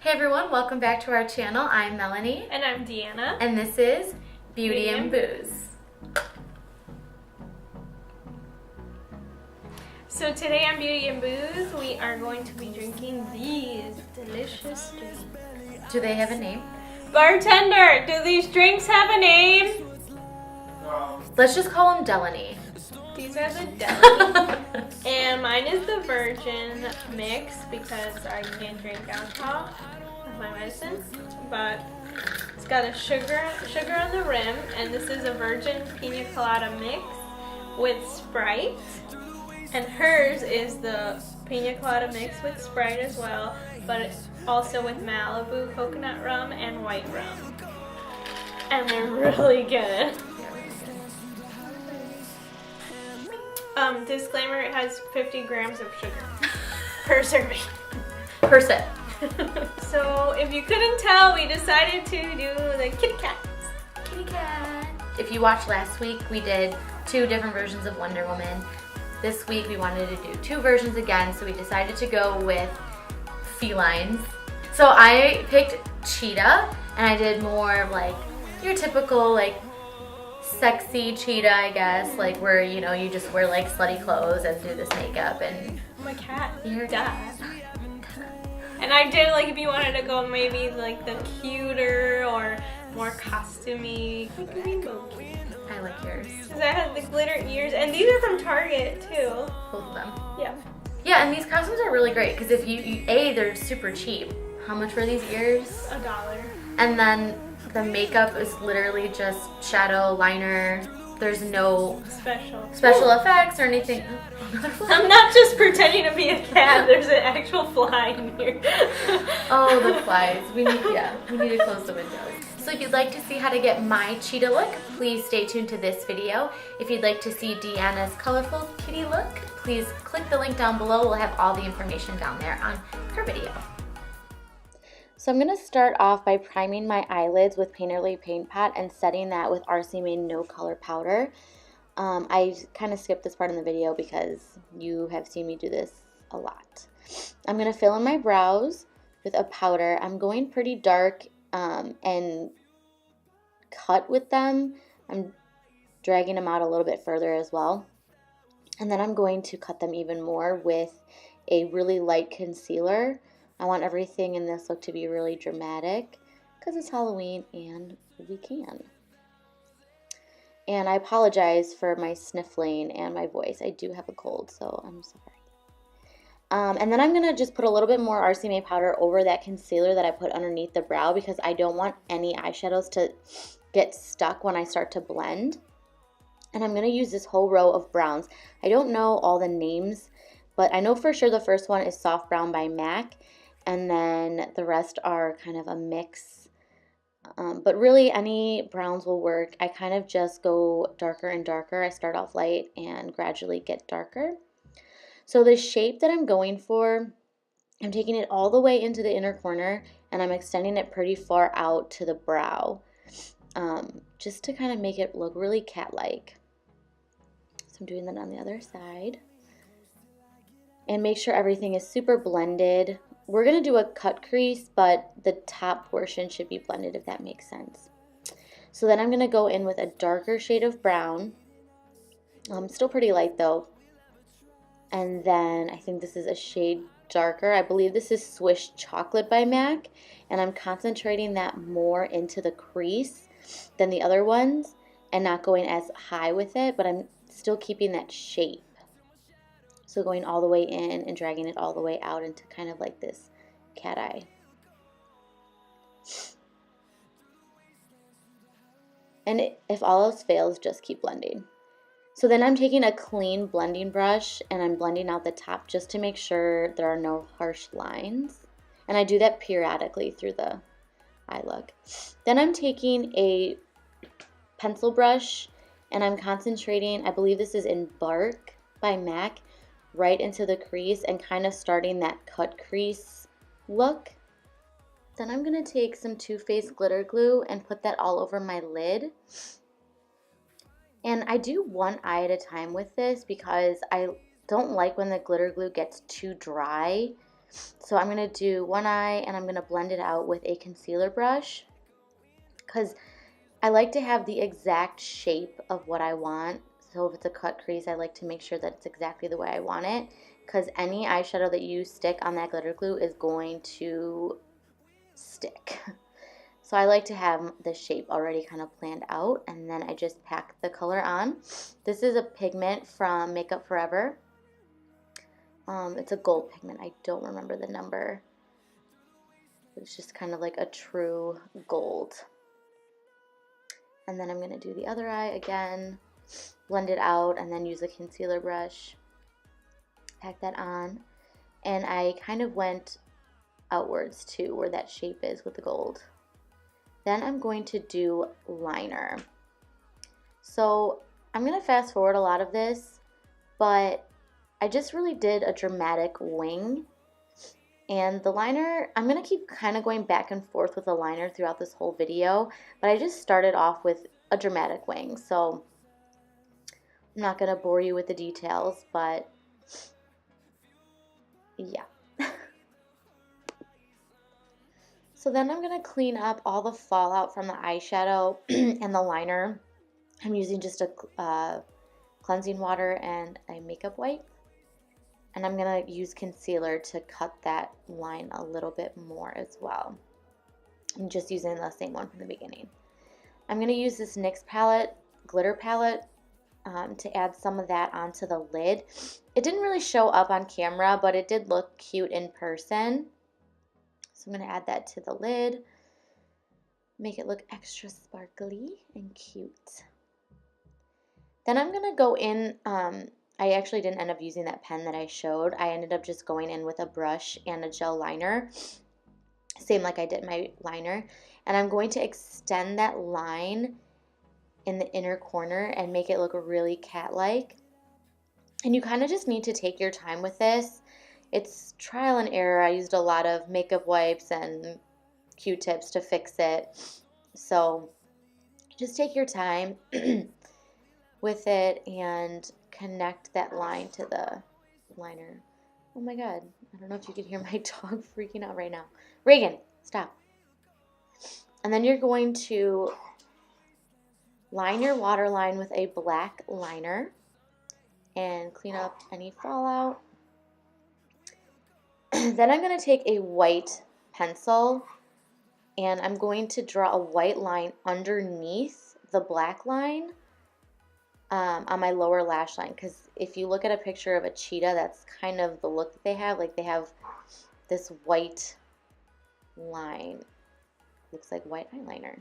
Hey everyone, welcome back to our channel. I'm Melanie. And I'm Deanna. And this is Beauty and Booze. So today on Beauty and Booze, we are going to be drinking these delicious drinks. Do they have a name? Bartender, do these drinks have a name? Let's just call them Delaney. These are the Delaney. And mine is the virgin mix because I can't drink alcohol with my medicine. But it's got a sugar on the rim, and this is a virgin pina colada mix with Sprite. And hers is the pina colada mix with Sprite as well, but it's also with Malibu coconut rum and white rum. And they're really good. Disclaimer, it has 50 grams of sugar per serving. Per sip. So if you couldn't tell, we decided to do the Kitty Cats. Kitty cat. If you watched last week, we did 2 different versions of Wonder Woman. This week we wanted to do 2 versions again, so we decided to go with felines. So I picked cheetah, and I did more like your typical like sexy cheetah, I guess, like where you know you just wear like slutty clothes and do this makeup and My cat. Your dad. And I did like if you wanted to go maybe like the cuter or more costumey. Like rainbow cute. I like yours. Because I had the glitter ears, and these are from Target too. Both of them. Yeah. Yeah, and these costumes are really great because if you they're super cheap. How much were these ears? $1. And then the makeup is literally just shadow, liner. There's no special effects or anything. I'm not just pretending to be a cat. There's an actual fly in here. Oh, the flies. We need to close the windows. So if you'd like to see how to get my cheetah look, please stay tuned to this video. If you'd like to see Deanna's colorful kitty look, please click the link down below. We'll have all the information down there on her video. So I'm going to start off by priming my eyelids with Painterly Paint Pot and setting that with RC Made No Color Powder. I kind of skipped this part in the video because you have seen me do this a lot. I'm going to fill in my brows with a powder. I'm going pretty dark and cut with them. I'm dragging them out a little bit further as well. And then I'm going to cut them even more with a really light concealer. I want everything in this look to be really dramatic because it's Halloween and we can. And I apologize for my sniffling and my voice. I do have a cold, so I'm sorry. And then I'm going to just put a little bit more RC Made powder over that concealer that I put underneath the brow because I don't want any eyeshadows to get stuck when I start to blend. And I'm going to use this whole row of browns. I don't know all the names, but I know for sure the first one is Soft Brown by MAC. And then the rest are kind of a mix. But really any browns will work. I kind of just go darker and darker. I start off light and gradually get darker. So the shape that I'm going for, I'm taking it all the way into the inner corner and I'm extending it pretty far out to the brow. Just to kind of make it look really cat-like. So I'm doing that on the other side. And make sure everything is super blended. We're going to do a cut crease, but the top portion should be blended if that makes sense. So then I'm going to go in with a darker shade of brown. Still pretty light though. And then I think this is a shade darker. I believe this is Swiss Chocolate by MAC. And I'm concentrating that more into the crease than the other ones and not going as high with it, but I'm still keeping that shape. So going all the way in and dragging it all the way out into kind of like this cat-eye. And if all else fails, just keep blending. So then I'm taking a clean blending brush and I'm blending out the top just to make sure there are no harsh lines. And I do that periodically through the eye look. Then I'm taking a pencil brush and I'm concentrating, I believe this is in Bark by MAC, right into the crease and kind of starting that cut crease look. Then I'm going to take some Too Faced glitter glue and put that all over my lid. And I do one eye at a time with this because I don't like when the glitter glue gets too dry. So I'm going to do one eye and I'm going to blend it out with a concealer brush because I like to have the exact shape of what I want. So if it's a cut crease, I like to make sure that it's exactly the way I want it because any eyeshadow that you stick on that glitter glue is going to stick. So I like to have the shape already kind of planned out, and then I just pack the color on. This is a pigment from Makeup Forever. It's a gold pigment. I don't remember the number. It's just kind of like a true gold. And then I'm going to do the other eye again, blend it out, and then use a concealer brush. Pack that on. And I kind of went outwards too, where that shape is with the gold. Then I'm going to do liner. So I'm going to fast forward a lot of this, but I just really did a dramatic wing. And the liner, I'm going to keep kind of going back and forth with the liner throughout this whole video, but I just started off with a dramatic wing. So I'm not going to bore you with the details, but yeah. So then I'm going to clean up all the fallout from the eyeshadow and the liner. I'm using just a cleansing water and a makeup wipe. And I'm going to use concealer to cut that line a little bit more as well. I'm just using the same one from the beginning. I'm going to use this NYX palette, glitter palette, to add some of that onto the lid. It didn't really show up on camera, but it did look cute in person. So I'm going to add that to the lid, make it look extra sparkly and cute. Then I'm going to go in, I actually didn't end up using that pen that I showed. I ended up just going in with a brush and a gel liner, same like I did my liner. And I'm going to extend that line in the inner corner and make it look really cat-like. And you kind of just need to take your time with this. It's trial and error. I used a lot of makeup wipes and Q-tips to fix it. So just take your time with it and connect that line to the liner. Oh my God, I don't know if you can hear my dog freaking out right now. Reagan, stop. And then you're going to line your waterline with a black liner and clean up any fallout. Then I'm going to take a white pencil and I'm going to draw a white line underneath the black line on my lower lash line, because if you look at a picture of a cheetah, that's kind of the look that they have. Like they have this white line, looks like white eyeliner.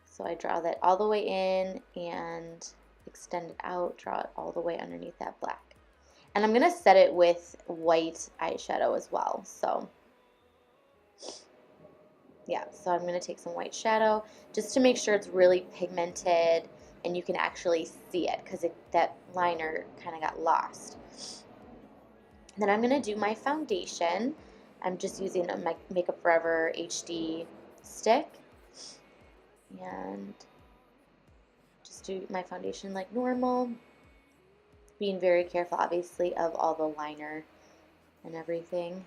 So I draw that all the way in and extend it out, draw it all the way underneath that black. And I'm going to set it with white eyeshadow as well. So yeah, so I'm going to take some white shadow just to make sure it's really pigmented and you can actually see it, because that liner kind of got lost. Then I'm going to do my foundation. I'm just using a Makeup Forever HD stick. And just do my foundation like normal. Being very careful, obviously, of all the liner and everything.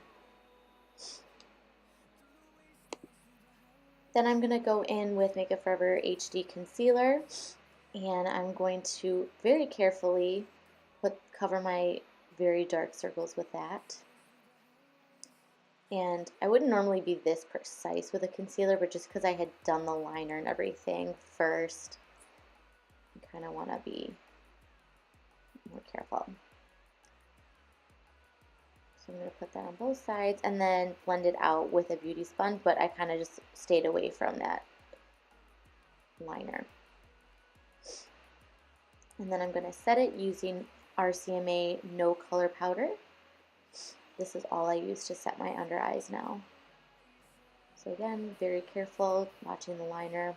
Then I'm going to go in with Makeup Forever HD Concealer. And I'm going to very carefully cover my very dark circles with that. And I wouldn't normally be this precise with a concealer, but just because I had done the liner and everything first, I kind of want to be more careful. So I'm going to put that on both sides and then blend it out with a beauty sponge, but I kind of just stayed away from that liner. And then I'm going to set it using RCMA No Color Powder. This is all I use to set my under eyes now. So again, very careful watching the liner.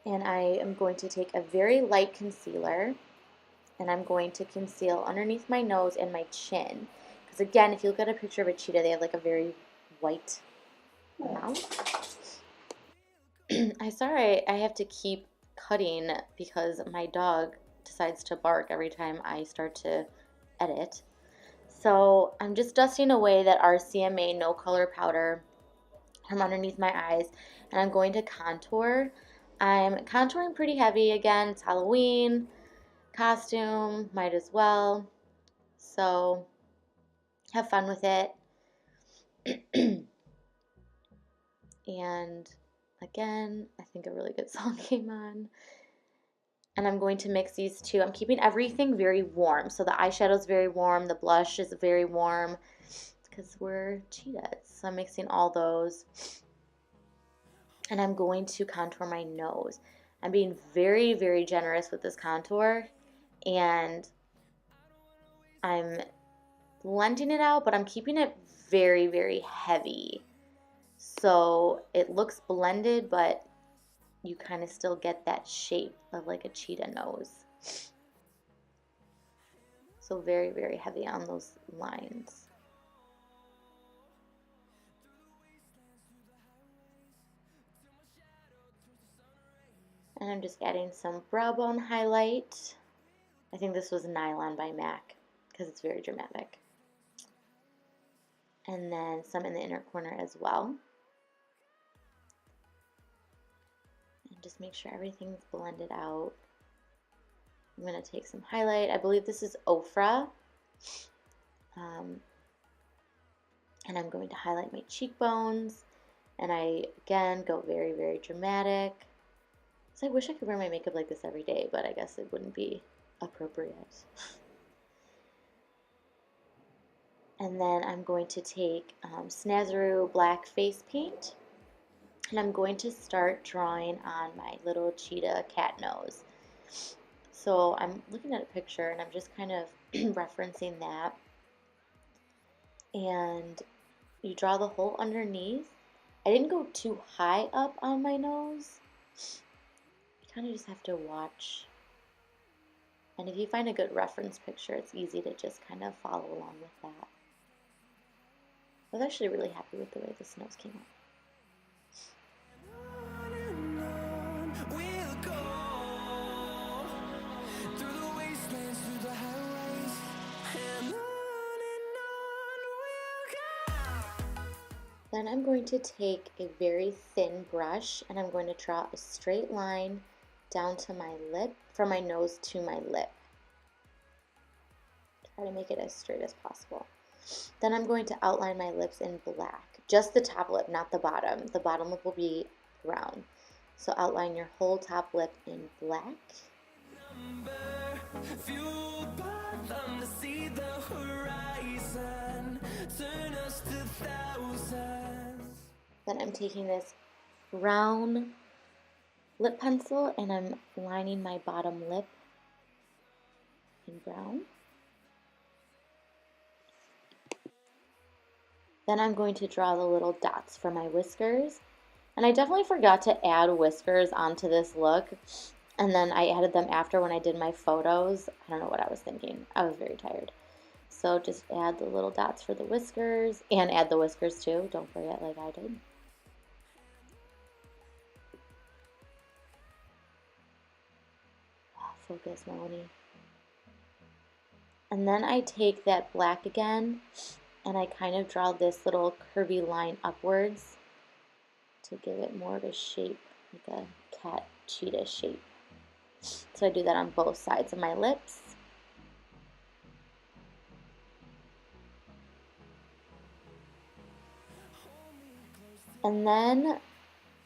And I am going to take a very light concealer and I'm going to conceal underneath my nose and my chin. Because again, if you look at a picture of a cheetah, they have like a very white mouth. I'm sorry, I have to keep cutting because my dog decides to bark every time I start to edit. So I'm just dusting away that RCMA no color powder from underneath my eyes, and I'm going to contour. I'm contouring pretty heavy again. It's Halloween costume, might as well. So have fun with it. And again, I think a really good song came on. And I'm going to mix these two. I'm keeping everything very warm. So the eyeshadow is very warm. The blush is very warm because we're cheetahs. So I'm mixing all those. And I'm going to contour my nose. I'm being very, very generous with this contour. And I'm blending it out, but I'm keeping it very, very heavy. So it looks blended, but you kind of still get that shape of like a cheetah nose. So very, very heavy on those lines. And I'm just adding some brow bone highlight. I think this was Nylon by MAC because it's very dramatic. And then some in the inner corner as well. And just make sure everything's blended out. I'm going to take some highlight. I believe this is Ofra. And I'm going to highlight my cheekbones. And I, again, go very, very dramatic. So I wish I could wear my makeup like this every day, but I guess it wouldn't be appropriate. And then I'm going to take Snazaroo black face paint. And I'm going to start drawing on my little cheetah cat nose. So I'm looking at a picture and I'm just kind of referencing that. And you draw the hole underneath. I didn't go too high up on my nose. You kind of just have to watch. And if you find a good reference picture, it's easy to just kind of follow along with that. I was actually really happy with the way this nose came out. Then I'm going to take a very thin brush and I'm going to draw a straight line down to my lip, from my nose to my lip. Try to make it as straight as possible. Then I'm going to outline my lips in black. Just the top lip, not the bottom. The bottom lip will be brown. So outline your whole top lip in black. Then I'm taking this brown lip pencil and I'm lining my bottom lip in brown. Then I'm going to draw the little dots for my whiskers. And I definitely forgot to add whiskers onto this look. And then I added them after when I did my photos. I don't know what I was thinking. I was very tired. So just add the little dots for the whiskers. And add the whiskers too. Don't forget like I did. Focus, Melanie. And then I take that black again and I kind of draw this little curvy line upwards to give it more of a shape, like a cat cheetah shape. So I do that on both sides of my lips. And then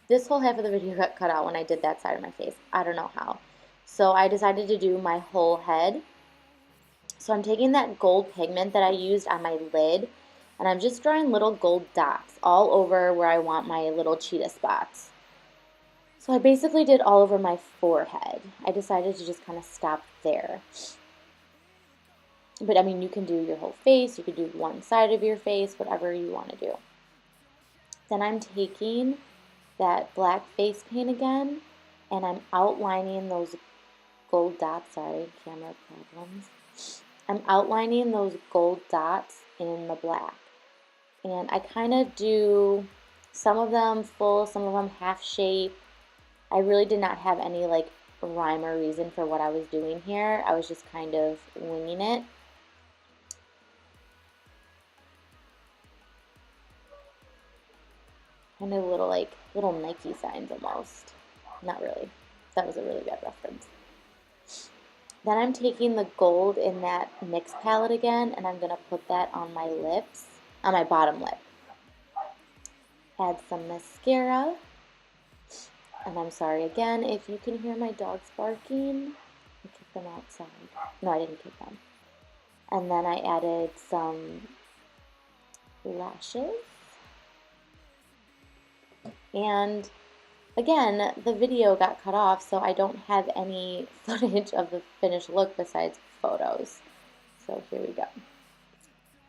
this whole half of the video got cut out when I did that side of my face. I don't know how. So I decided to do my whole head. So I'm taking that gold pigment that I used on my lid and I'm just drawing little gold dots all over where I want my little cheetah spots. So I basically did all over my forehead. I decided to just kind of stop there. But I mean, you can do your whole face, you could do one side of your face, whatever you want to do. Then I'm taking that black face paint again and I'm outlining those gold dots, sorry, camera problems. I'm outlining those gold dots in the black. And I kind of do some of them full, some of them half shape. I really did not have any like rhyme or reason for what I was doing here. I was just kind of winging it. Kind of little Nike signs almost. Not really. That was a really bad reference. Then I'm taking the gold in that mix palette again, and I'm going to put that on my lips, on my bottom lip. Add some mascara. And I'm sorry again if you can hear my dogs barking. I kicked them outside. No, I didn't kick them. And then I added some lashes. And again, the video got cut off, so I don't have any footage of the finished look besides photos. So here we go.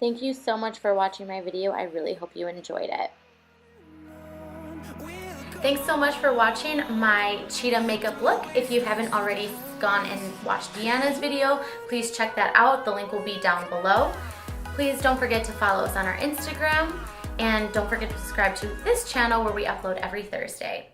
Thank you so much for watching my video. I really hope you enjoyed it. Thanks so much for watching my cheetah makeup look. If you haven't already gone and watched Deanna's video, please check that out. The link will be down below. Please don't forget to follow us on our Instagram, and don't forget to subscribe to this channel where we upload every Thursday.